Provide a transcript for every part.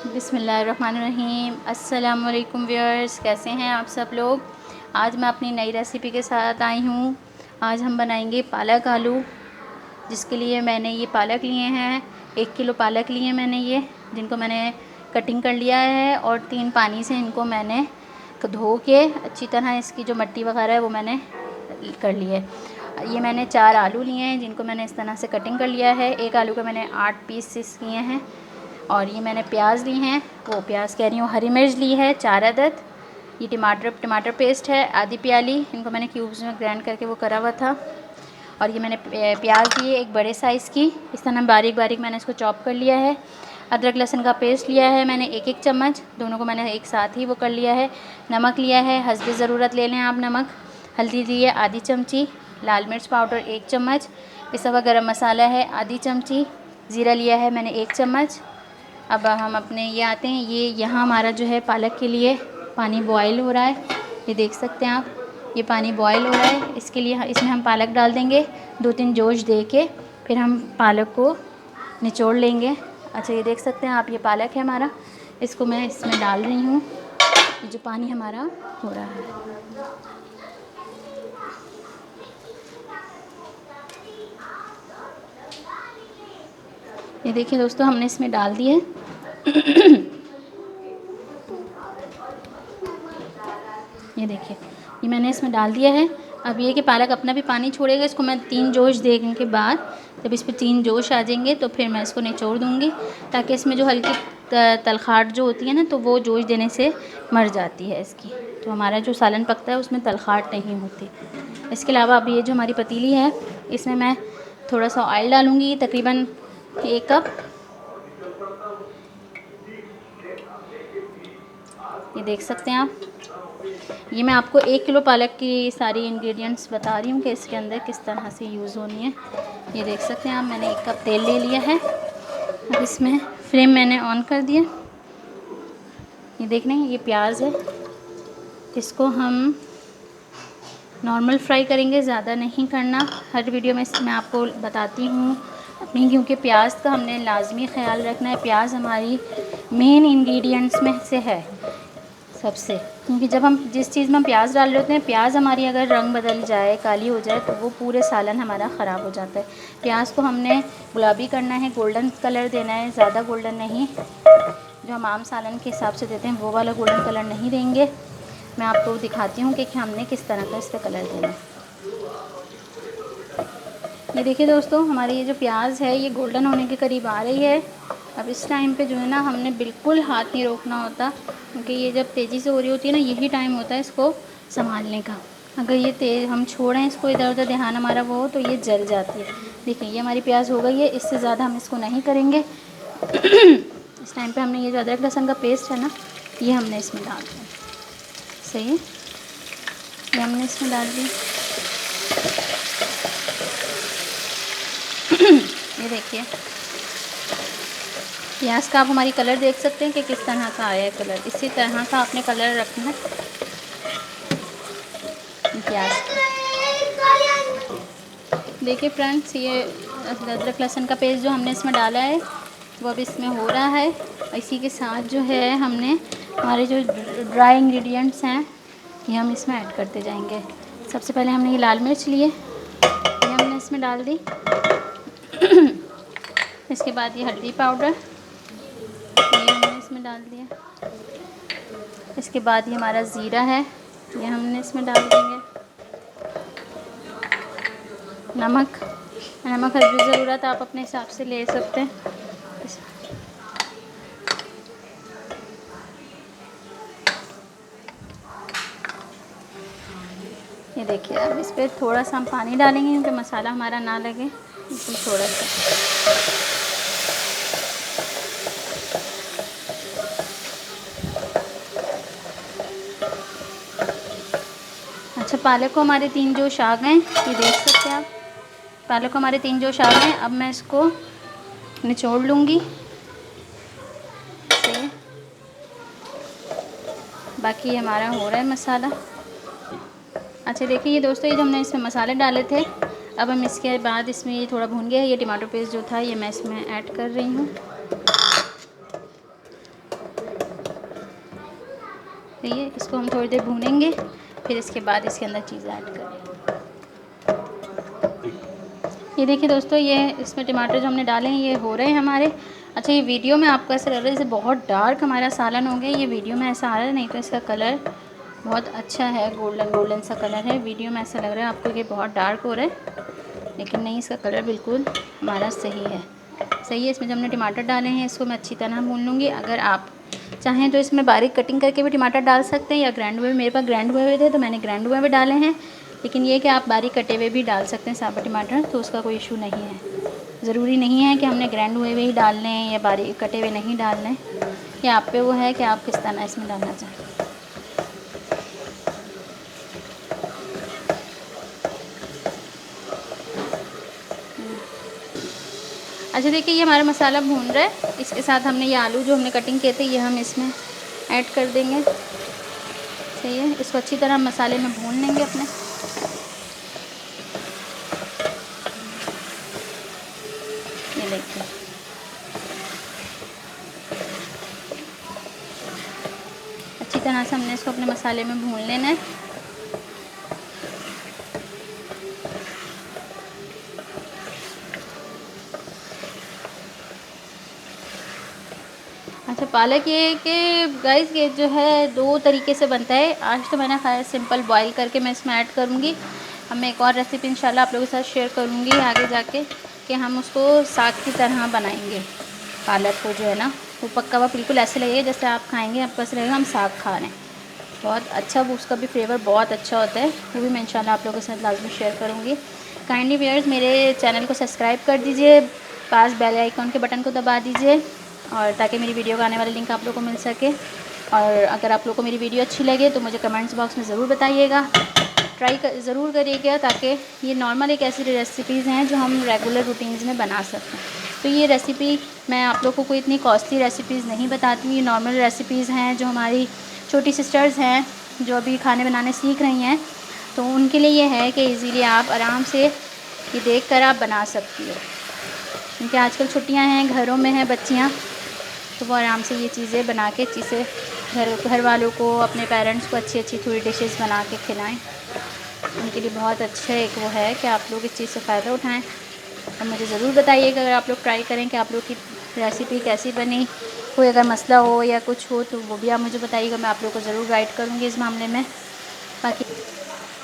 बिस्मिल्लाहिर्रहमानिर्रहीम। अस्सलाम वालेकुम व्यूअर्स, कैसे हैं आप सब लोग। आज मैं अपनी नई रेसिपी के साथ आई हूँ। आज हम बनाएंगे पालक आलू, जिसके लिए मैंने ये पालक लिए हैं। 1 किलो पालक लिए मैंने ये, जिनको मैंने कटिंग कर लिया है और 3 पानी से इनको मैंने धो के अच्छी तरह इसकी जो मट्टी वगैरह है वो मैंने कर ली है। ये मैंने 4 आलू लिए हैं, जिनको मैंने इस तरह से कटिंग कर लिया है। एक आलू का मैंने 8 पीसेस किए हैं। और ये मैंने प्याज ली हैं, वो प्याज कह रही हूँ, हरी मिर्च ली है 4 अदद। ये टमाटर पेस्ट है आधी प्याली, इनको मैंने क्यूब्स में ग्राइंड करके वो करा हुआ था। और ये मैंने प्याज लिए एक बड़े साइज़ की, इस तरह बारीक बारीक मैंने इसको चॉप कर लिया है। अदरक लहसुन का पेस्ट लिया है मैंने 1-1 चम्मच, दोनों को मैंने एक साथ ही वो कर लिया है। नमक लिया है, हस्बे ज़रूरत ले लें आप नमक। हल्दी ली है आधी चमची, लाल मिर्च पाउडर 1 चम्मच, पिसा हुआ गरम मसाला है आधी चमची, ज़ीरा लिया है मैंने 1 चम्मच। अब हम अपने ये आते हैं, ये यहाँ हमारा जो है पालक के लिए पानी बॉयल हो रहा है। ये देख सकते हैं आप, ये पानी बॉयल हो रहा है। इसके लिए इसमें हम पालक डाल देंगे, 2-3 जोश दे के फिर हम पालक को निचोड़ लेंगे। अच्छा, ये देख सकते हैं आप, ये पालक है हमारा, इसको मैं इसमें डाल रही हूँ। ये जो पानी हमारा हो रहा है, ये देखिए दोस्तों, हमने इसमें डाल दिए। ये देखिए, ये मैंने इसमें डाल दिया है। अब ये कि पालक अपना भी पानी छोड़ेगा, इसको मैं 3 जोश देने के बाद, जब इस पर 3 जोश आ जाएंगे तो फिर मैं इसको निचोड़ दूँगी, ताकि इसमें जो हल्की तलखाट जो होती है ना, तो वो जोश देने से मर जाती है इसकी। तो हमारा जो सालन पकता है उसमें तलखाट नहीं होती। इसके अलावा अब ये जो हमारी पतीली है, इसमें मैं थोड़ा सा ऑयल डालूँगी, तकरीबन 1 कप। ये देख सकते हैं आप, ये मैं आपको 1 किलो पालक की सारी इंग्रेडिएंट्स बता रही हूँ कि इसके अंदर किस तरह से यूज़ होनी है। ये देख सकते हैं आप, मैंने 1 कप तेल ले लिया है। अब इसमें फ्लेम मैंने ऑन कर दिया। ये देख रहे हैं, ये प्याज है, इसको हम नॉर्मल फ्राई करेंगे, ज़्यादा नहीं करना। हर वीडियो में मैं आपको बताती हूँ अपनी, क्योंकि प्याज का हमने लाजमी ख्याल रखना है। प्याज हमारी मेन इंग्रेडिएंट्स में से है सबसे, क्योंकि जब हम जिस चीज़ में हम प्याज डाल रहे होते हैं, प्याज हमारी अगर रंग बदल जाए, काली हो जाए, तो वो पूरे सालन हमारा ख़राब हो जाता है। प्याज को हमने गुलाबी करना है, गोल्डन कलर देना है, ज़्यादा गोल्डन नहीं, जो हम आम सालन के हिसाब से देते हैं वो वाला गोल्डन कलर नहीं देंगे। मैं आपको दिखाती हूँ कि हमने किस तरह का इस पर कलर देना है। ये देखिए दोस्तों, हमारी ये जो प्याज है ये गोल्डन होने के करीब आ रही है। अब इस टाइम पे जो है ना, हमने बिल्कुल हाथ नहीं रोकना होता, क्योंकि ये जब तेज़ी से हो रही होती है ना, यही टाइम होता है इसको संभालने का। अगर ये हम छोड़ें इसको, इधर उधर ध्यान हमारा वो हो, तो ये जल जाती है। देखिए, ये हमारी प्याज हो गई है, इससे ज़्यादा हम इसको नहीं करेंगे। इस टाइम पे हमने ये जो अदरक लहसुन का पेस्ट है ना, ये हमने इसमें डाल दिया। सही है, ये हमने इसमें डाल दी। ये देखिए, प्याज का आप हमारी कलर देख सकते हैं कि किस तरह का आया है कलर। इसी तरह का आपने कलर रखना है प्याज का। देखिए फ्रेंड्स, ये अदरक लहसुन का पेस्ट जो हमने इसमें डाला है वो अब इसमें हो रहा है। इसी के साथ जो है हमने हमारे जो ड्राई इंग्रेडिएंट्स हैं ये हम इसमें ऐड करते जाएंगे। सबसे पहले हमने ये लाल मिर्च लिए, ये हमने इसमें डाल दी। इसके बाद ये हल्दी पाउडर, ये हमने इसमें डाल दिया। इसके बाद ये हमारा ज़ीरा है, ये हमने इसमें डाल देंगे। नमक हर भी ज़रूरत आप अपने हिसाब से ले सकते हैं। ये देखिए, अब इस पर थोड़ा सा हम पानी डालेंगे, क्योंकि मसाला हमारा ना लगे, बिल्कुल थोड़ा सा। अच्छा, पालक को हमारे 3 जोश आ गए, ये देख सकते हैं आप, पालक को हमारे 3 जोश आ गए। अब मैं इसको निचोड़ लूँगी से, बाकी हमारा हो रहा है मसाला। अच्छा देखिए, ये दोस्तों, ये जो हमने इसमें मसाले डाले थे, अब हम इसके बाद इसमें ये थोड़ा भून गया है। ये टमाटो पेस्ट जो था ये मैं इसमें ऐड कर रही हूँ। सही है। इसको हम थोड़ी देर भूनेंगे, फिर इसके बाद इसके अंदर चीज़ ऐड करेंगे। ये देखिए दोस्तों, ये इसमें टमाटर जो हमने डाले हैं ये हो रहे हैं हमारे। अच्छा, ये वीडियो में आपको ऐसा लग रहा है जैसे बहुत डार्क हमारा सालन हो गया, ये वीडियो में ऐसा आ रहा है, नहीं तो इसका कलर बहुत अच्छा है, गोल्डन गोल्डन सा कलर है। वीडियो में ऐसा लग रहा है आपको कि बहुत डार्क हो रहा है, लेकिन नहीं, इसका कलर बिल्कुल हमारा सही है। सही है। इसमें जब हमने टमाटर डाले हैं इसको मैं अच्छी तरह भून लूँगी। अगर आप चाहें तो इसमें बारीक कटिंग करके भी टमाटर डाल सकते हैं, या ग्राइंड हुए, मेरे पास ग्राइंड हुए थे तो मैंने ग्राइंड हुए भी डाले हैं। लेकिन ये कि आप बारीक कटे हुए भी डाल सकते हैं साबुत टमाटर, तो उसका कोई इशू नहीं है। ज़रूरी नहीं है कि हमने ग्राइंड हुए ही डालने हैं या बारीक कटे हुए नहीं डालने हैं। ये आप पे वो है कि आप किस तरह इसमें डालना चाहें। अच्छा देखिए, ये हमारा मसाला भून रहा है। इसके साथ हमने ये आलू जो हमने कटिंग किए थे ये हम इसमें ऐड कर देंगे। सही है। इसको अच्छी तरह मसाले में भून लेंगे अपने। ये देखिए, अच्छी तरह से हमने इसको अपने मसाले में भून लेना है। अच्छा, पालक ये कि गाइस ये जो है 2 तरीके से बनता है। आज तो मैंने खाया सिंपल बॉईल करके मैं इसमें ऐड करूँगी। अब मैं एक और रेसिपी इंशाल्लाह आप लोगों के साथ शेयर करूँगी आगे जाके, कि हम उसको साग की तरह बनाएंगे। पालक को जो है ना, वो पक्का हुआ बिल्कुल ऐसे लगेगा जैसे आप खाएँगे आपको ऐसे लगेगा हम साग खा रहे हैं। बहुत अच्छा, वो उसका भी फ्लेवर बहुत अच्छा होता है। वो भी मैं इंशाल्लाह आप लोगों के साथ लाजमी शेयर करूँगी। काइंडली व्यूअर्स, मेरे चैनल को सब्सक्राइब कर दीजिए, पास बेल आइकन के बटन को दबा दीजिए, और ताकि मेरी वीडियो का आने वाला लिंक आप लोगों को मिल सके। और अगर आप लोगों को मेरी वीडियो अच्छी लगे तो मुझे कमेंट्स बॉक्स में ज़रूर बताइएगा। ट्राई ज़रूर करिएगा, ताकि ये नॉर्मल एक ऐसी रेसिपीज़ हैं जो हम रेगुलर रूटीन्स में बना सकते हैं। तो ये रेसिपी मैं आप लोगों को कोई इतनी कॉस्टली रेसिपीज़ नहीं बताती हूँ। ये नॉर्मल रेसिपीज़ हैं जो हमारी छोटी सिस्टर्स हैं जो अभी खाने बनाने सीख रही हैं, तो उनके लिए ये है कि इजीली आप आराम से ये देखकर आप बना सकती हो। क्योंकि आजकल छुट्टियां हैं, घरों में हैं बच्चियां, तो वो आराम से ये चीज़ें बना के अच्छी से घर वालों को, अपने पेरेंट्स को अच्छी अच्छी थोड़ी डिशेस बना के खिलाएं। उनके लिए बहुत अच्छा एक वो है कि आप लोग इस चीज़ से फ़ायदा उठाएं। और मुझे ज़रूर बताइएगा अगर आप लोग ट्राई करें कि आप लोग की रेसिपी कैसी बनी। कोई अगर मसला हो या कुछ हो तो वो भी आप मुझे बताइएगा, मैं आप लोग को ज़रूर गाइड करूँगी इस मामले में। बाकी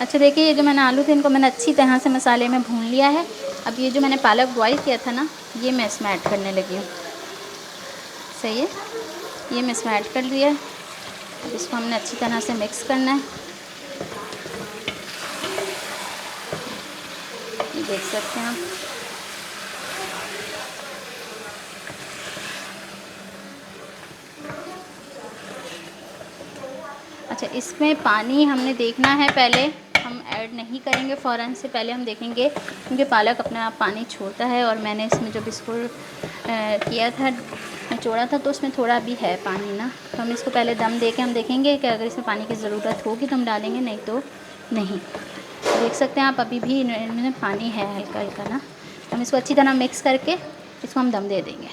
अच्छा देखिए, ये जो मैंने आलू थे इनको मैंने अच्छी तरह से मसाले में भून लिया है। अब ये जो मैंने पालक बॉईल किया था ना, ये मैं इसमें ऐड करने लगी हूँ। सही है, ये मैं इसमें ऐड कर लिया है। अब इसको हमने अच्छी तरह से मिक्स करना है। ये देख सकते हैं आप। अच्छा, इसमें पानी हमने देखना है, पहले हम ऐड नहीं करेंगे फ़ौरन से, पहले हम देखेंगे, क्योंकि पालक अपने आप पानी छोड़ता है। और मैंने इसमें जब इसको किया था, निचोड़ा था, तो उसमें थोड़ा भी है पानी ना, तो हम इसको पहले दम दे के हम देखेंगे कि अगर इसमें पानी की ज़रूरत होगी तो हम डालेंगे, नहीं तो नहीं। देख सकते हैं आप, अभी भी इनमें पानी है हल्का हल्का ना। हम इसको अच्छी तरह मिक्स करके इसको हम दम दे देंगे,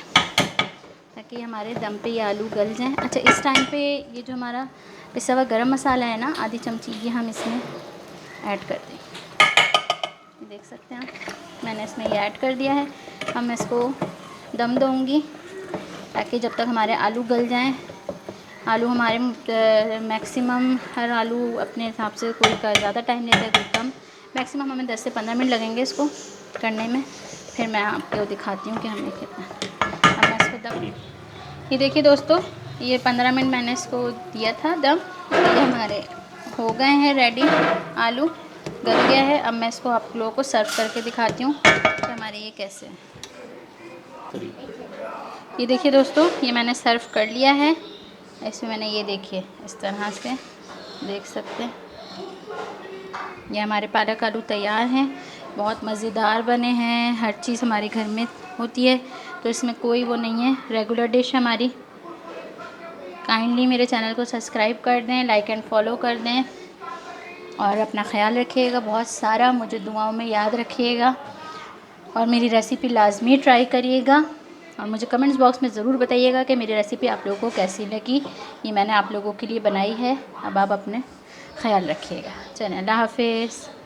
ताकि हमारे दम पे ये आलू गल जाएं। अच्छा, इस टाइम पे ये जो हमारा पिसा हुआ गरम मसाला है ना, आधी चमची, ये हम इसमें ऐड कर दें। देख सकते हैं आप, मैंने इसमें ये ऐड कर दिया है। अब मैं इसको दम दूँगी ताकि जब तक हमारे आलू गल जाएं। आलू हमारे मैक्सिमम, हर आलू अपने हिसाब से, कोई का ज़्यादा टाइम लेता है कोई कम। मैक्सिमम हमें 10 से 15 मिनट लगेंगे इसको करने में। फिर मैं आपको दिखाती हूँ कि हमें कितना। अब मैं इसको दम, ये देखिए दोस्तों, ये 15 मिनट मैंने इसको दिया था दम। ये हमारे हो गए हैं रेडी, आलू गल गया है। अब मैं इसको आप लोगों को सर्व करके दिखाती हूँ कि हमारे ये कैसे हैं। ये देखिए दोस्तों, ये मैंने सर्व कर लिया है। इसमें मैंने ये देखिए इस तरह से देख सकते हैं, ये हमारे पालक आलू तैयार हैं। बहुत मज़ेदार बने हैं, हर चीज़ हमारे घर में होती है तो इसमें कोई वो नहीं है, रेगुलर डिश हमारी। काइंडली मेरे चैनल को सब्सक्राइब कर दें, लाइक एंड फॉलो कर दें, और अपना ख्याल रखिएगा बहुत सारा, मुझे दुआओं में याद रखिएगा, और मेरी रेसिपी लाजमी ट्राई करिएगा। और मुझे कमेंट्स बॉक्स में ज़रूर बताइएगा कि मेरी रेसिपी आप लोगों को कैसी लगी। ये मैंने आप लोगों के लिए बनाई है। अब आप अपने ख्याल रखिएगा। चलें, अल्लाह हाफ़िज़।